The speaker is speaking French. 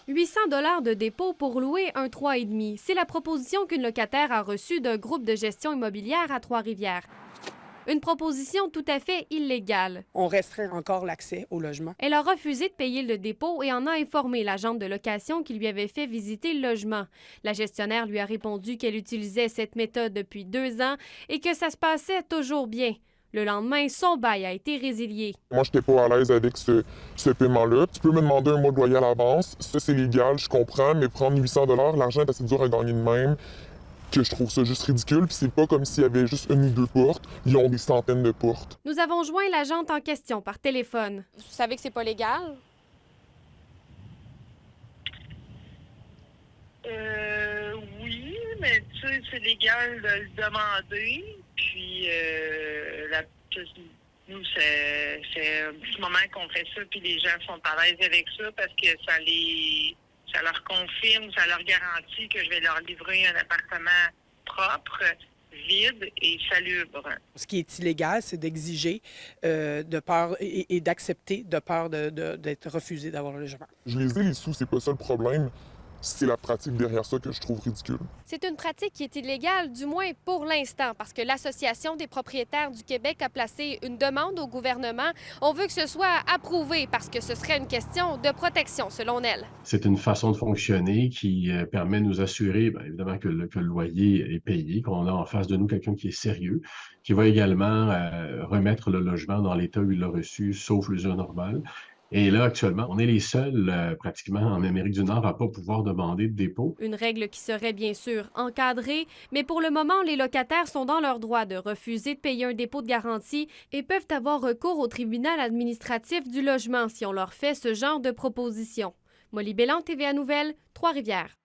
800 $ de dépôt pour louer un 3,5. C'est la proposition qu'une locataire a reçue d'un groupe de gestion immobilière à Trois-Rivières. Une proposition tout à fait illégale. On restreint encore l'accès au logement. Elle a refusé de payer le dépôt et en a informé l'agente de location qui lui avait fait visiter le logement. La gestionnaire lui a répondu qu'elle utilisait cette méthode depuis 2 ans et que ça se passait toujours bien. Le lendemain, son bail a été résilié. Moi, je n'étais pas à l'aise avec ce paiement-là. Tu peux me demander un mois de loyer à l'avance. Ça, c'est légal, je comprends, mais prendre 800 $, l'argent est assez dur à gagner de même, que je trouve ça juste ridicule. Puis c'est pas comme s'il y avait juste une ou deux portes. Ils ont des centaines de portes. Nous avons joint l'agente en question par téléphone. Vous savez que c'est pas légal? Oui, mais tu sais, c'est légal de le demander. Puis, nous, c'est un petit moment qu'on fait ça, puis les gens sont à l'aise avec ça parce que ça leur confirme, ça leur garantit que je vais leur livrer un appartement propre, vide et salubre. Ce qui est illégal, c'est d'exiger de peur et d'accepter de peur d'être refusé d'avoir un logement. Je les ai, les sous, c'est pas ça le problème. C'est la pratique derrière ça que je trouve ridicule. C'est une pratique qui est illégale, du moins pour l'instant, parce que l'Association des propriétaires du Québec a placé une demande au gouvernement. On veut que ce soit approuvé parce que ce serait une question de protection, selon elle. C'est une façon de fonctionner qui permet de nous assurer, bien évidemment, que le loyer est payé, qu'on a en face de nous quelqu'un qui est sérieux, qui va également remettre le logement dans l'état où il l'a reçu, sauf l'usure normale. Et là, actuellement, on est les seuls, pratiquement en Amérique du Nord, à ne pas pouvoir demander de dépôt. Une règle qui serait bien sûr encadrée, mais pour le moment, les locataires sont dans leur droit de refuser de payer un dépôt de garantie et peuvent avoir recours au tribunal administratif du logement si on leur fait ce genre de proposition. Molly Bélan, TVA Nouvelles, Trois-Rivières.